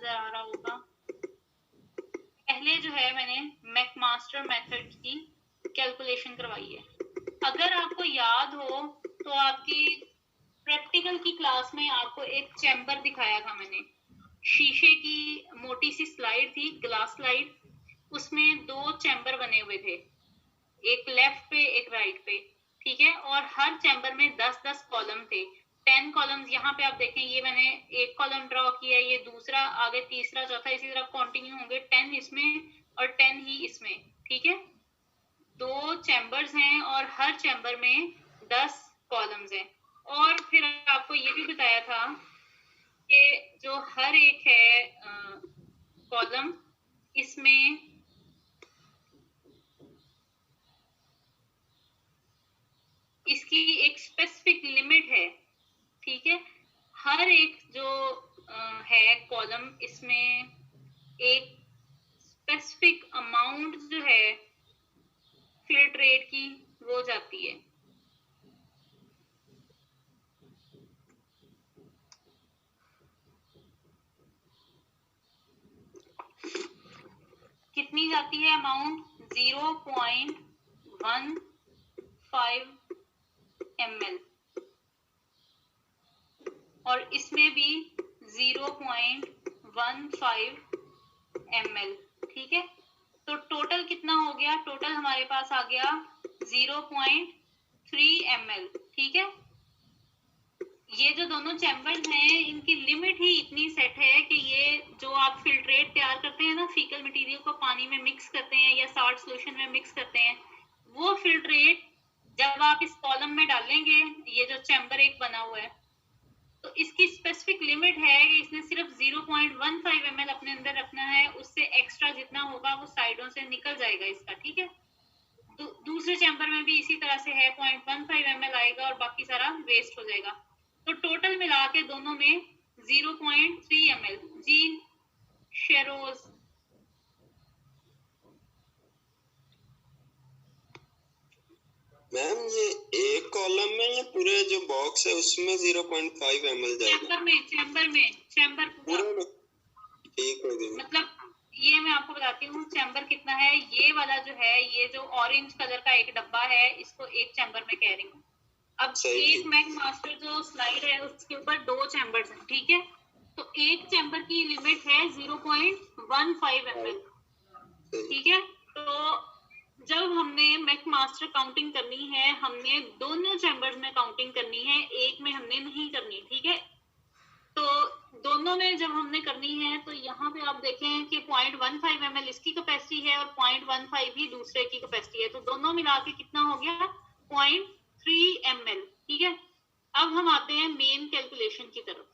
नजर आ रहा होगा। पहले जो है मैंने मैकमास्टर मेथड की कैलकुलेशन करवाई है। अगर आपको याद हो तो आपकी प्रैक्टिकल की क्लास में आपको एक चैम्बर दिखाया था मैंने, शीशे की मोटी सी स्लाइड थी, ग्लास स्लाइड, उसमें 2 चैम्बर बने हुए थे, एक लेफ्ट पे एक राइट पे, ठीक है। और हर चैम्बर में 10-10 कॉलम थे, 10 कॉलम्स। यहाँ पे आप देखें, ये मैंने एक कॉलम ड्रॉ किया, ये दूसरा, आगे तीसरा, चौथा, इसी तरह कंटिन्यू होंगे, 10 इसमें और 10 ही इसमें, ठीक है। 2 चैम्बर्स हैं और हर चैम्बर में 10 कॉलम्स हैं। और फिर आपको ये भी बताया था कि जो हर एक है कॉलम, इसमें इसकी एक स्पेसिफिक लिमिट है, ठीक है। हर एक जो है कॉलम, इसमें एक स्पेसिफिक अमाउंट जो है फिल्टर रेट की वो जाती है। कितनी जाती है अमाउंट? 0.15 ml, और इसमें भी 0.15 ml, ठीक है। तो टोटल कितना हो गया? टोटल हमारे पास आ गया 0.3 ml, ठीक है। ये जो दोनों चैम्बर्स हैं, इनकी लिमिट ही इतनी सेट है कि ये जो आप फिल्ट्रेट तैयार करते हैं ना, फीकल मटेरियल को पानी में मिक्स करते हैं या साल्ट सॉल्यूशन में मिक्स करते हैं, वो फिल्ट्रेट जब आप इस कॉलम में डालेंगे, ये जो चैम्बर एक बना हुआ है, तो इसकी स्पेसिफिक लिमिट है कि इसने सिर्फ 0.15 ml अपने अंदर रखना है, उससे एक्स्ट्रा जितना होगा वो साइडों से निकल जाएगा इसका, ठीक है। दूसरे चैम्बर में भी इसी तरह से है, 0.15 ml आएगा और बाकी सारा वेस्ट हो जाएगा। तो टोटल मिला के दोनों में 0.3 ml। जी शेरोज, मैम ये एक कॉलम में या पूरे जो बॉक्स है उसमें 0.5 ml जाएगा? चैम्बर पूरा में। ठीक है जी। मतलब ये मैं आपको बताती हूँ चैम्बर कितना है। ये वाला जो है, ये जो ऑरेंज कलर का एक डब्बा है, इसको एक चैम्बर में कह रही हूँ। अब एक मैकमास्टर जो स्लाइड है उसके ऊपर 2 चैम्बर्स हैं, ठीक है। तो एक चैम्बर की लिमिट है 0.15 ml, ठीक है। तो जब हमने मैकमास्टर काउंटिंग करनी है, हमने दोनों चैम्बर्स में काउंटिंग करनी है, एक में हमने नहीं करनी, ठीक है। तो दोनों में जब हमने करनी है, तो यहाँ पे आप देखें कि 0.15 ml इसकी कैपेसिटी है और 0.15 ही दूसरे की कैपेसिटी है, तो दोनों मिला के कितना हो गया? 0.3 ml, ठीक है। अब हम आते हैं मेन कैलकुलेशन की तरफ।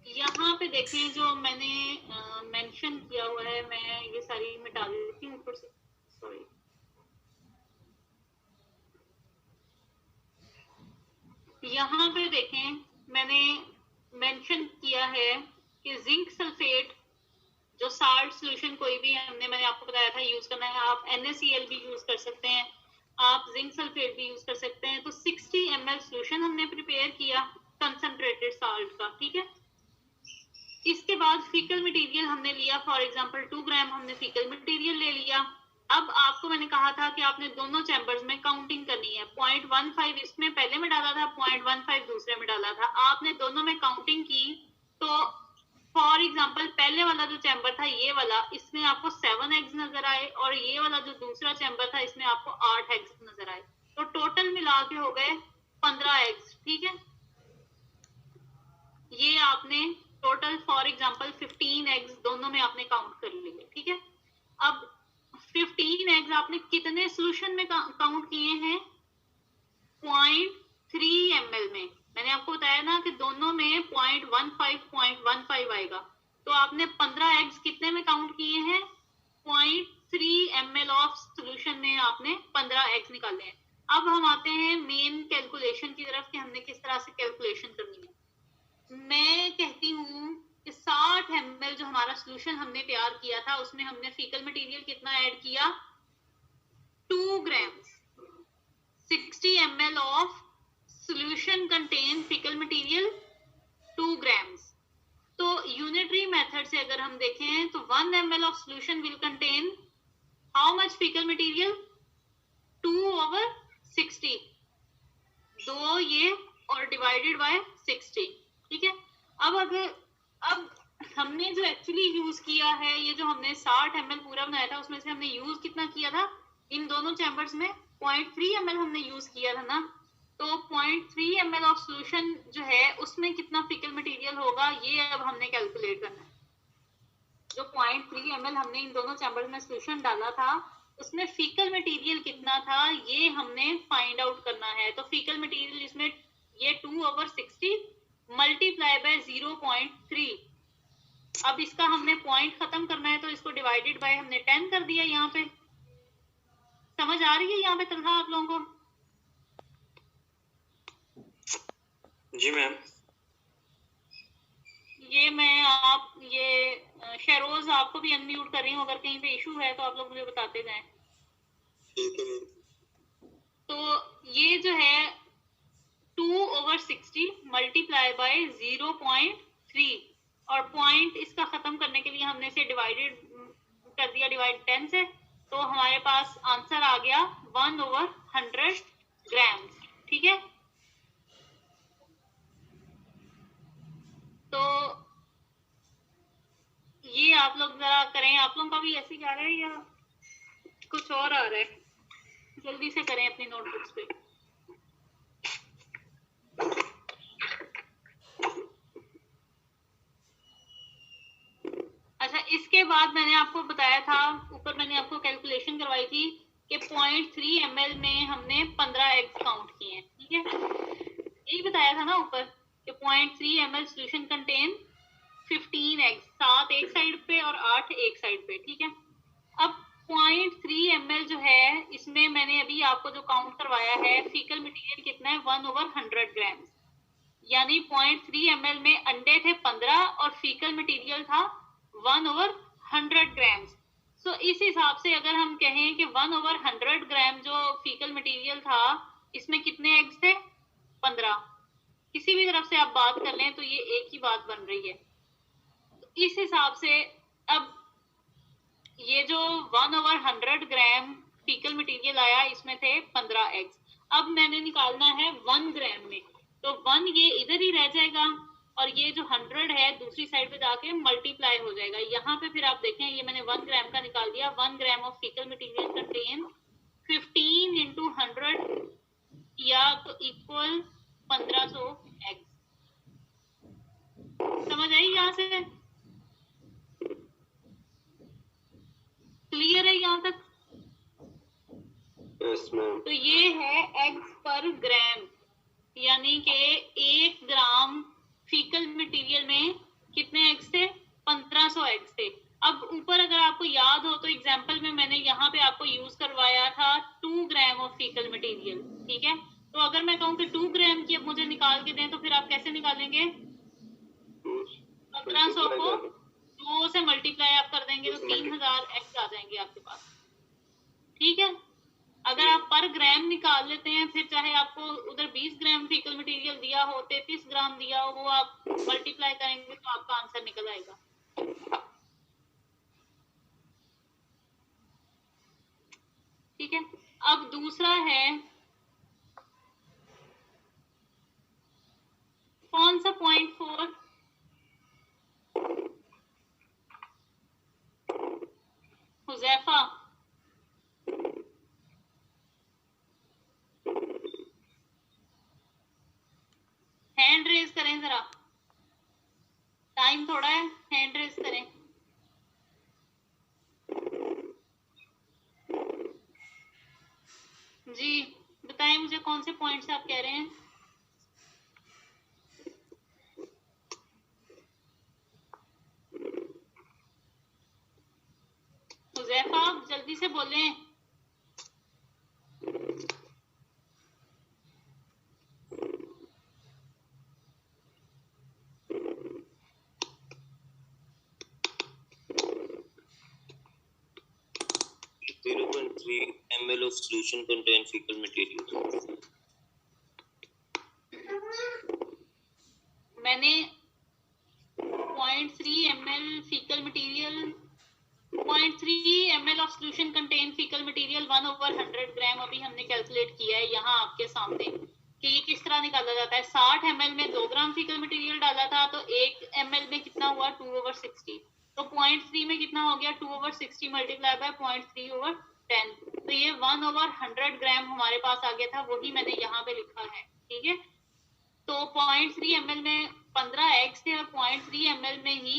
यहाँ पे देखें जो मैंने मेंशन किया हुआ है, मैं ये सारी मिटा देती हूँ ऊपर से, सॉरी। यहाँ पे देखें मैंने मेंशन किया है कि जिंक सल्फेट जो साल्ट सॉल्यूशन कोई भी मैंने आपको बताया था यूज करना है। आप NaCl भी यूज कर सकते हैं, आप जिंक सल्फेट भी यूज कर सकते हैं। तो 60 ml सॉल्यूशन हमने प्रिपेयर किया कंसंट्रेटेड साल्ट का, ठीक है। इसके बाद फीकल मटेरियल हमने लिया, फॉर एग्जांपल 2 ग्राम हमने फीकल मटेरियल ले लिया। अब आपको मैंने कहा था कि आपने दोनों चैम्बर्स में काउंटिंग करनी है। 0.15 इसमें पहले में डाला था, 0.15 दूसरे में डाला था। आपने दोनों में काउंटिंग की, तो फॉर एग्जांपल पहले वाला जो चैम्बर था ये वाला, इसमें आपको 7 एग्स नजर आए, और ये वाला जो दूसरा चैम्बर था इसमें आपको 8 एग्स नजर आए। तो टोटल मिला के हो गए 15 एग्स, ठीक है। ये आपने टोटल फॉर एग्जांपल 15 एग्स दोनों में आपने काउंट कर लिए, ठीक है। अब 15 एग्स आपने कितने सॉल्यूशन में काउंट किए हैं? 0.3 ml में। मैंने आपको बताया ना कि दोनों में 0.15 आएगा, तो आपने 15 एग्स कितने में काउंट किए हैं? 0.3 ml ऑफ सॉल्यूशन में आपने 15 एग्स निकाले हैं। अब हम आते हैं मेन कैलकुलेशन की तरफ कि हमने किस तरह से कैलकुलेशन करनी है। मैं कहती हूँ कि 60 ml जो हमारा सॉल्यूशन हमने तैयार किया था, उसमें हमने फीकल मटेरियल कितना ऐड किया? 2 grams. 60 ml of solution contain fecal अगर हम देखें तो 1 ml of solution will contain how much faecal material 2/60, 2 ये और डिवाइडेड बाय 60, ठीक है। अब हमने जो एक्चुअली यूज किया है, ये जो हमने 60 ml पूरा बनाया था उसमें से हमने यूज कितना किया था, इन दोनों चैम्बर्स में 0.3 ml हमने यूज किया था ना, तो 0.3 ml ऑफ सोल्यूशन जो है उसमें कितना फीकल मटेरियल होगा, ये अब हमने कैलकुलेट करना है। जो 0.3 ml हमने इन दोनों चैम्बर्स में सोल्यूशन डाला था उसमें फीकल मटेरियल कितना था, ये हमने फाइंड आउट करना है। तो फीकल मटेरियल इसमें ये 2/60 मल्टीप्लाई बाय 0.3। अब इसका हमने पॉइंट खत्म करना है तो इसको डिवाइडेड बाय हमने 10 कर दिया। यहाँ पे समझ आ रही है यहाँ पे तनहा आप लोगों को? जी मैम। ये शहरोज आपको भी अनम्यूट कर रही हूँ, अगर कहीं पे इशू है तो आप लोग मुझे बताते जाएं। ठीक है मैम। तो ये जो है 2/60 मल्टीप्लाई बाय 0.3 और पॉइंट इसका खत्म करने के लिए हमने इसे डिवाइडेड कर दिया, डिवाइड 10 से, तो हमारे पास आंसर आ गया 1/100 ग्राम, ठीक है। तो ये आप लोग जरा करें, आप लोगों का भी ऐसे ही आ रहा है या कुछ और आ रहा है? जल्दी से करें अपनी नोटबुक्स पे। अच्छा, इसके बाद मैंने आपको बताया था, ऊपर मैंने आपको कैलकुलेशन करवाई थी कि 0.3 ml में हमने 15 एग्स काउंट किए हैं, ठीक है। यही बताया था ना ऊपर कि 0.3 ml सोल्यूशन कंटेन 15 एग्स, 7 एक साइड पे और 8 एक साइड पे, ठीक है। अब 0.3 ml जो है इसमें मैंने अभी आपको जो काउंट करवाया है फीकल मटेरियल कितना है 1/100 ग्राम, यानी 0.3 ml में अंडे थे 15 और फीकल मटेरियल था 1/100 ग्राम। सो इस हिसाब से अगर हम कहें कि 1/100 ग्राम जो फीकल मटेरियल था इसमें कितने एग्स थे, 15। किसी भी तरफ से आप बात कर लें तो ये एक ही बात बन रही है। तो इस हिसाब से अब ये जो 1/100 ग्राम फीकल मटेरियल आया इसमें थे 15 एग्स। अब मैंने निकालना है 1 ग्राम में, तो 1 ये इधर ही रह जाएगा और ये जो 100 है दूसरी साइड पे जाके मल्टीप्लाई हो जाएगा। यहाँ पे फिर आप देखें ये मैंने 1 ग्राम का निकाल दिया। 1 gram of faecal material contain 15 into 100 या तो इक्वल 1500 एग्स। समझ आई यहाँ से? क्लियर है यहाँ तक? Yes ma'am. तो ये है एग्स पर ग्राम, यानी कि 1 ग्राम फीकल मटेरियल में कितने एग्स थे, 1500 एग्स थे। अब ऊपर अगर आपको याद हो तो एग्जांपल में मैंने यहाँ पे आपको यूज करवाया था 2 ग्राम ऑफ फीकल मटेरियल, ठीक है। तो अगर मैं कहूँ कि 2 ग्राम की अब मुझे निकाल के दें तो फिर आप कैसे निकालेंगे? 1500 को 2 से मल्टीप्लाई आप कर देंगे तो 3000 एग्स आ जाएंगे आपके पास, ठीक है। अगर आप पर ग्राम निकाल लेते हैं फिर चाहे आपको उधर 20 ग्राम फीकल मटेरियल दिया हो, 33 ग्राम दिया हो, वो आप मल्टीप्लाई करेंगे तो आपका आंसर निकल आएगा। ठीक है। अब दूसरा है कौन सा 0.4, हुजैफा हैंड रेज करें जरा, टाइम थोड़ा है, हैंड रेज करें। जी बताएं मुझे कौन से पॉइंट्स आप कह रहे हैं। हुजैफा जल्दी से बोलें। ml of solution contain fecal material. मैंने 0.3 ml faecal material material 0.3 ml of solution contain faecal material 1/100 ग्राम अभी हमने कैलकुलेट किया है यहाँ आपके सामने कि ये किस तरह निकाला जाता है। 60 ml में 2 ग्राम फीकल मटेरियल डाला था तो 1 ml में कितना हुआ 2/60, तो 0.3 में कितना हो गया 2/60 मल्टीप्लाई बाय 0.3/10, तो ये 1/100 ग्राम हमारे पास आ गया था, वही मैंने यहाँ पे लिखा है। ठीक है, तो 0.3 ml में 15 एग्स थे और 0.3 ml में ही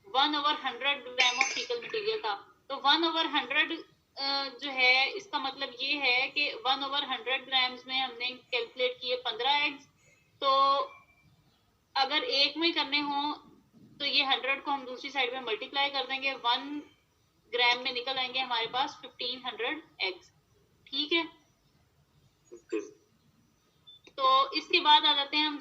1/100 ग्राम ऑफ फीकल मटेरियल था। तो 1/100 जो है इसका मतलब ये है कि 1/100 ग्राम्स में हमने कैलकुलेट किए 15 एग्स, तो अगर एक में करने हो तो ये 100 को हम दूसरी साइड में मल्टीप्लाई कर देंगे, 1 ग्राम में निकल आएंगे हमारे पास 1500 एग्स। ठीक है, ओके। तो इसके बाद आ जाते हैं हम